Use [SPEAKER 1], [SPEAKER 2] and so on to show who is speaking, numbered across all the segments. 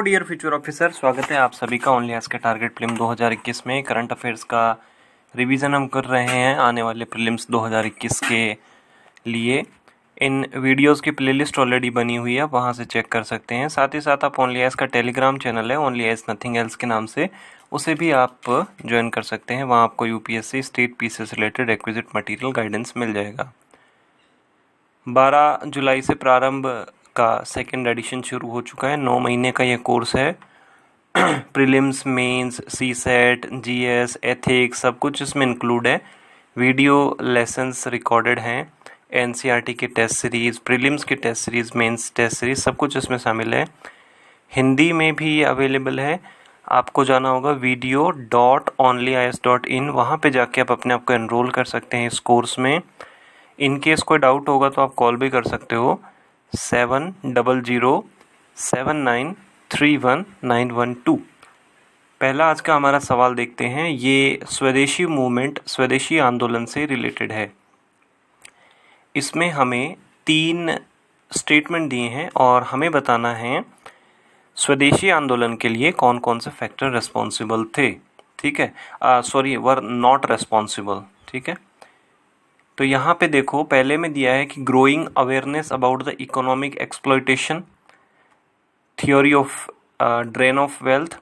[SPEAKER 1] Dear future officer, स्वागत है आप सभी का ओनली आज के टारगेट प्रीलिम 2021 में। करंट अफेयर्स का रिवीजन हम कर रहे हैं आने वाले प्रीलिम्स 2021 के लिए। इन वीडियोस की प्लेलिस्ट ऑलरेडी बनी हुई है, वहां से चेक कर सकते हैं। साथ ही साथ आप ओनली आज का टेलीग्राम चैनल है ओनली एज नथिंग एल्स के नाम से, उसे भी आप ज्वाइन कर सकते हैं। वहाँ आपको यूपीएससी स्टेट पीसी से रिलेटेड रिक्विजिट मटेरियल गाइडेंस मिल जाएगा। 12 जुलाई से प्रारंभ का सेकेंड एडिशन शुरू हो चुका है। 9 महीने का ये कोर्स है। Prelims, mains, CSAT, GS, ethics सब कुछ इसमें इंक्लूड है। वीडियो लेसन्स रिकॉर्डेड हैं, एनसीईआरटी की टेस्ट सीरीज़, प्रीलिम्स की test series, mains test series सब कुछ इसमें शामिल है। हिंदी में भी अवेलेबल है। आपको जाना होगा video.onlyis.in, वहाँ पे जाके आप अपने आप को एनरोल कर सकते हैं इस कोर्स में। इन केस कोई डाउट होगा तो आप कॉल भी कर सकते हो 7007931912। पहला आज का हमारा सवाल देखते हैं। ये स्वदेशी मूवमेंट, स्वदेशी आंदोलन से रिलेटेड है। इसमें हमें 3 स्टेटमेंट दिए हैं और हमें बताना है स्वदेशी आंदोलन के लिए कौन कौन से फैक्टर रिस्पॉन्सिबल थे। ठीक है, वर नॉट रिस्पॉन्सिबल। ठीक है, तो यहाँ पे देखो पहले में दिया है कि growing awareness about the economic exploitation, theory of drain of wealth,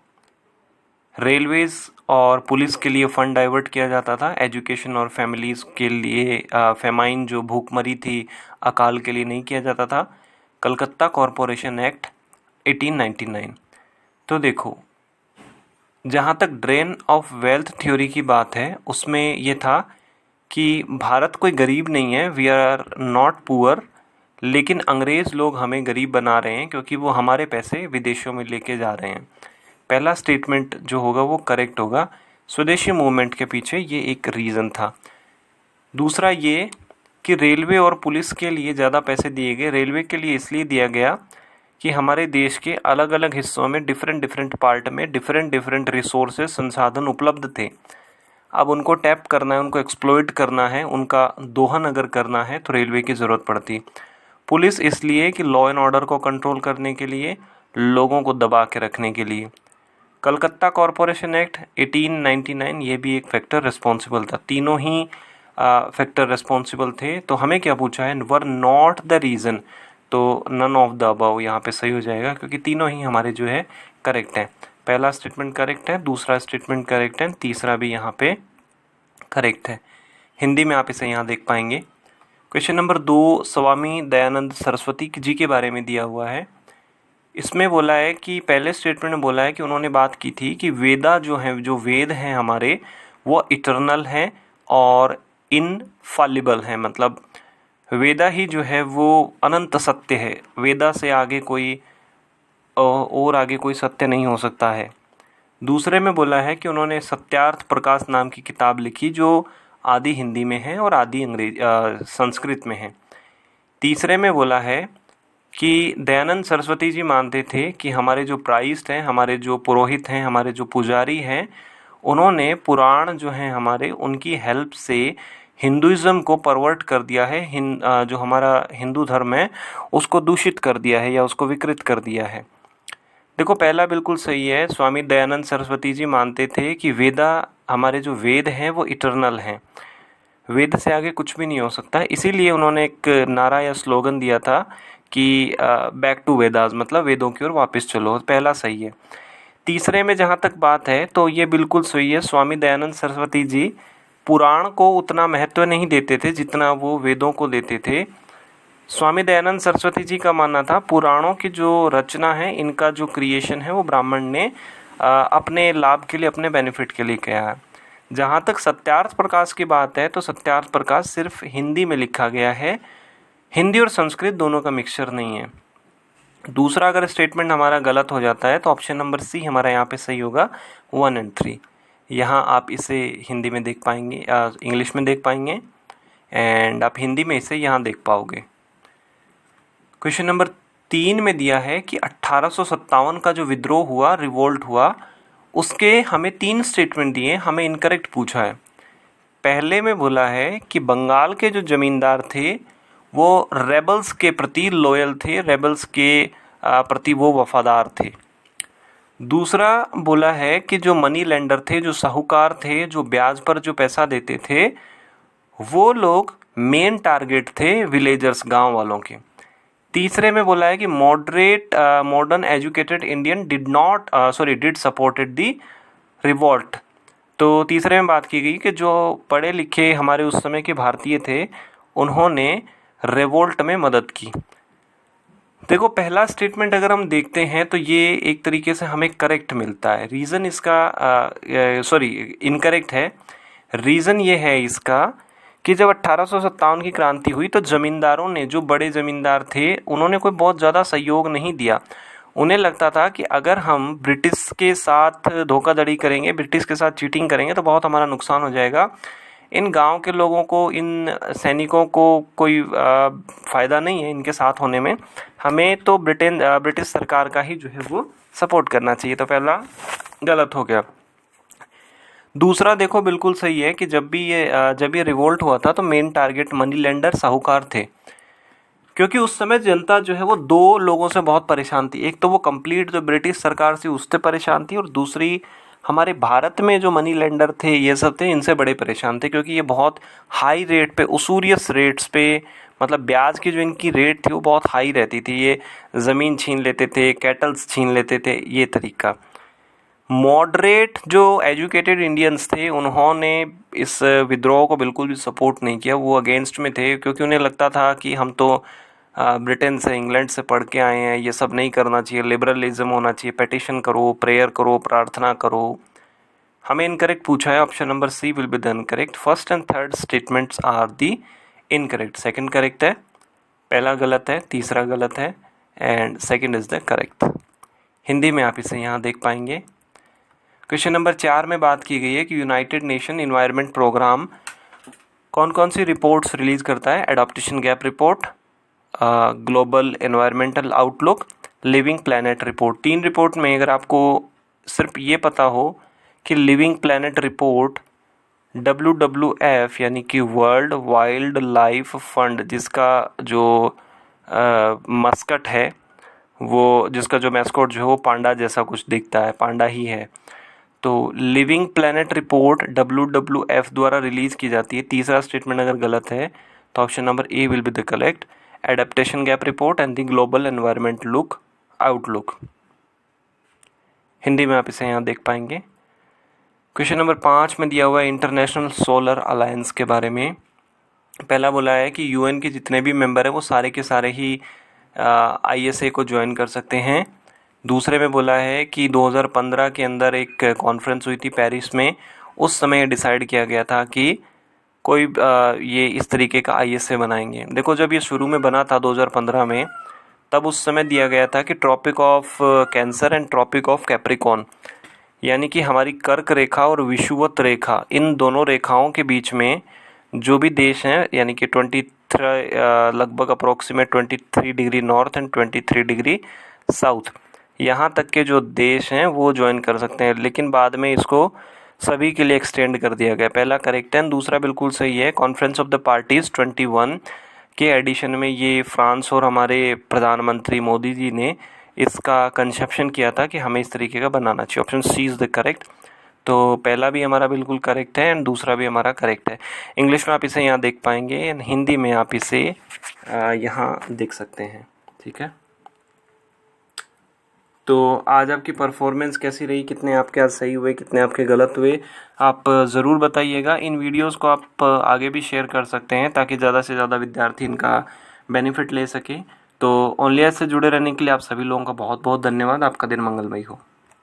[SPEAKER 1] railways और पुलिस के लिए फंड डाइवर्ट किया जाता था, एजुकेशन और फैमिलीज़ के लिए फेमाइन जो भूखमरी थी अकाल के लिए नहीं किया जाता था, कलकत्ता कॉरपोरेशन एक्ट 1899। तो देखो जहाँ तक ड्रेन ऑफ वेल्थ थ्योरी की बात है उसमें ये था कि भारत कोई गरीब नहीं है, वी आर नॉट पुअर, लेकिन अंग्रेज़ लोग हमें गरीब बना रहे हैं क्योंकि वो हमारे पैसे विदेशों में लेके जा रहे हैं। पहला स्टेटमेंट जो होगा वो करेक्ट होगा। स्वदेशी मूवमेंट के पीछे ये एक रीज़न था। दूसरा ये कि रेलवे और पुलिस के लिए ज़्यादा पैसे दिए गए। रेलवे के लिए इसलिए दिया गया कि हमारे देश के अलग अलग हिस्सों में डिफरेंट पार्ट में डिफरेंट रिसोर्सेज, संसाधन उपलब्ध थे। अब उनको टैप करना है, उनको एक्सप्लॉइट करना है, उनका दोहन अगर करना है तो रेलवे की ज़रूरत पड़ती। पुलिस इसलिए कि लॉ एंड ऑर्डर को कंट्रोल करने के लिए, लोगों को दबा के रखने के लिए। कलकत्ता कॉरपोरेशन एक्ट 1899 ये भी एक फैक्टर रिस्पॉन्सिबल था। तीनों ही फैक्टर रिस्पॉन्सिबल थे। तो हमें क्या पूछा है, वर नॉट द रीज़न, तो नन ऑफ द अबव यहाँ पे सही हो जाएगा क्योंकि तीनों ही हमारे जो है करेक्ट हैं। पहला स्टेटमेंट करेक्ट है, दूसरा स्टेटमेंट करेक्ट है, तीसरा भी यहाँ पे करेक्ट है। हिंदी में आप इसे यहाँ देख पाएंगे। क्वेश्चन नंबर 2 स्वामी दयानंद सरस्वती जी के बारे में दिया हुआ है। इसमें बोला है कि पहले स्टेटमेंट में बोला है कि उन्होंने बात की थी कि वेदा जो है, जो वेद हैं हमारे, वो इटर्नल हैं और इनफॉलिबल हैं। मतलब वेदा ही जो है वो अनंत सत्य है। वेदा से आगे कोई और आगे कोई सत्य नहीं हो सकता है। दूसरे में बोला है कि उन्होंने सत्यार्थ प्रकाश नाम की किताब लिखी जो आदि हिंदी में है और आदि संस्कृत में है। तीसरे में बोला है कि दयानंद सरस्वती जी मानते थे कि हमारे जो प्राइस्ट हैं, हमारे जो पुरोहित हैं, हमारे जो पुजारी हैं, उन्होंने पुराण जो हैं हमारे, उनकी हेल्प से हिंदुइज़्म को परवर्ट कर दिया है। जो हमारा हिंदू धर्म है उसको दूषित कर दिया है या उसको विकृत कर दिया है। देखो पहला बिल्कुल सही है। स्वामी दयानंद सरस्वती जी मानते थे कि वेदा, हमारे जो वेद हैं वो इटर्नल हैं, वेद से आगे कुछ भी नहीं हो सकता। इसीलिए उन्होंने एक नारा या स्लोगन दिया था कि बैक टू वेदास, मतलब वेदों की ओर वापस चलो। पहला सही है। तीसरे में जहाँ तक बात है तो ये बिल्कुल सही है। स्वामी दयानंद सरस्वती जी पुराण को उतना महत्व नहीं देते थे जितना वो वेदों को देते थे। स्वामी दयानंद सरस्वती जी का मानना था पुराणों की जो रचना है, इनका जो क्रिएशन है वो ब्राह्मण ने अपने लाभ के लिए, अपने बेनिफिट के लिए किया है। जहाँ तक सत्यार्थ प्रकाश की बात है तो सत्यार्थ प्रकाश सिर्फ हिंदी में लिखा गया है, हिंदी और संस्कृत दोनों का मिक्सचर नहीं है। दूसरा अगर स्टेटमेंट हमारा गलत हो जाता है तो ऑप्शन नंबर सी हमारा यहाँ पे सही होगा, 1 और 3। यहाँ आप इसे हिंदी में देख पाएंगे, इंग्लिश में देख पाएंगे एंड आप हिंदी में इसे यहाँ देख पाओगे। क्वेश्चन नंबर 3 में दिया है कि 1857 का जो विद्रोह हुआ, रिवोल्ट हुआ, उसके हमें 3 स्टेटमेंट दिए, हमें इनकरेक्ट पूछा है। पहले में बोला है कि बंगाल के जो ज़मींदार थे वो रेबल्स के प्रति लॉयल थे, रेबल्स के प्रति वो वफादार थे। दूसरा बोला है कि जो मनी लेंडर थे, जो साहूकार थे, जो ब्याज पर जो पैसा देते थे, वो लोग मेन टारगेट थे विलेजर्स, गांव वालों के। तीसरे में बोला है कि modern educated Indian did supported the revolt. तो तीसरे में बात की गई कि जो पढ़े लिखे हमारे उस समय के भारतीय थे, उन्होंने रिवोल्ट में मदद की। देखो, पहला स्टेटमेंट अगर हम देखते हैं तो ये एक तरीके से हमें करेक्ट मिलता है। रीज़न इसका इनकरेक्ट है। रीज़न ये है इसका कि जब 1857 की क्रांति हुई तो ज़मींदारों ने, जो बड़े ज़मींदार थे, उन्होंने कोई बहुत ज़्यादा सहयोग नहीं दिया। उन्हें लगता था कि अगर हम ब्रिटिश के साथ धोखाधड़ी करेंगे, ब्रिटिश के साथ चीटिंग करेंगे तो बहुत हमारा नुकसान हो जाएगा। इन गांव के लोगों को, इन सैनिकों को कोई फ़ायदा नहीं है इनके साथ होने में। हमें तो ब्रिटिश सरकार का ही जो है वो सपोर्ट करना चाहिए। तो पहला गलत हो गया। दूसरा देखो, बिल्कुल सही है कि जब ये रिवोल्ट हुआ था तो मेन टारगेट मनी लेंडर, साहूकार थे, क्योंकि उस समय जनता जो है वो दो लोगों से बहुत परेशान थी। एक तो वो कंप्लीट जो ब्रिटिश सरकार थी उससे परेशान थी, और दूसरी हमारे भारत में जो मनी लेंडर थे, ये सब थे, इनसे बड़े परेशान थे, क्योंकि ये बहुत हाई रेट पे, उसूरियस रेट्स पे, मतलब ब्याज की जो इनकी रेट थी वो बहुत हाई रहती थी। ये ज़मीन छीन लेते थे, कैटल्स छीन लेते थे, ये तरीका। मॉडरेट जो एजुकेटेड इंडियंस थे, उन्होंने इस विद्रोह को बिल्कुल भी सपोर्ट नहीं किया। वो अगेंस्ट में थे, क्योंकि उन्हें लगता था कि हम तो ब्रिटेन से, इंग्लैंड से पढ़ के आए हैं, ये सब नहीं करना चाहिए, लिबरलिज्म होना चाहिए, पेटिशन करो, प्रेयर करो, प्रार्थना करो। हमें इनकरेक्ट पूछा है, option number C will be the incorrect. First and third statements are the incorrect. Second correct है, पहला गलत है, तीसरा गलत है, and second is the correct. Hindi में आप इसे यहाँ देख पाएंगे। क्वेश्चन नंबर 4 में बात की गई है कि यूनाइटेड नेशन इन्वायरमेंट प्रोग्राम कौन कौन सी रिपोर्ट्स रिलीज़ करता है। Adaptation gap report, global environmental outlook, living planet report. 3 report में अगर आपको सिर्फ ये पता हो कि लिविंग प्लैनेट रिपोर्ट WWF यानी कि वर्ल्ड वाइल्ड लाइफ फंड, जिसका जो मस्कट है, वो जिसका जो मैस्कॉट जो है वो पांडा जैसा कुछ दिखता है, पांडा ही है। तो लिविंग प्लैनेट रिपोर्ट WWF द्वारा रिलीज़ की जाती है। तीसरा स्टेटमेंट अगर गलत है तो option number A will be the correct. Adaptation gap report and the global environment outlook. Hindi में आप इसे यहाँ देख पाएंगे। क्वेश्चन नंबर 5 में दिया हुआ है इंटरनेशनल सोलर अलायंस के बारे में। पहला बोला है कि UN के जितने भी मेंबर हैं वो सारे के सारे ही ISA को ज्वाइन कर सकते हैं। दूसरे में बोला है कि 2015 के अंदर एक कॉन्फ्रेंस हुई थी पेरिस में। उस समय डिसाइड किया गया था कि कोई ये इस तरीके का ISA बनाएंगे। देखो, जब ये शुरू में बना था 2015 में, तब उस समय दिया गया था कि Tropic of Cancer and Tropic of Capricorn, यानी कि हमारी कर्क रेखा और विषुवत रेखा, इन दोनों रेखाओं के बीच में जो भी देश हैं, यानी कि 23 लगभग approximate 23 degree north and 23 degree south, यहाँ तक के जो देश हैं वो ज्वाइन कर सकते हैं। लेकिन बाद में इसको सभी के लिए एक्सटेंड कर दिया गया। पहला करेक्ट है, दूसरा बिल्कुल सही है। कॉन्फ्रेंस ऑफ द पार्टीज़ 21 के एडिशन में ये फ्रांस और हमारे प्रधानमंत्री मोदी जी ने इसका कंसेप्शन किया था कि हमें इस तरीके का बनाना चाहिए। Option C is the correct. तो पहला भी हमारा बिल्कुल करेक्ट है एंड दूसरा भी हमारा करेक्ट है। इंग्लिश में आप इसे यहाँ देख पाएंगे एंड हिंदी में आप इसे यहाँ देख सकते हैं। ठीक है, तो आज आपकी परफॉर्मेंस कैसी रही, कितने आपके आज सही हुए, कितने आपके गलत हुए, आप ज़रूर बताइएगा। इन वीडियोस को आप आगे भी शेयर कर सकते हैं ताकि ज़्यादा से ज़्यादा विद्यार्थी इनका बेनिफिट ले सके। तो ऑनलाइन से जुड़े रहने के लिए आप सभी लोगों का बहुत बहुत धन्यवाद। आपका दिन मंगलमय हो।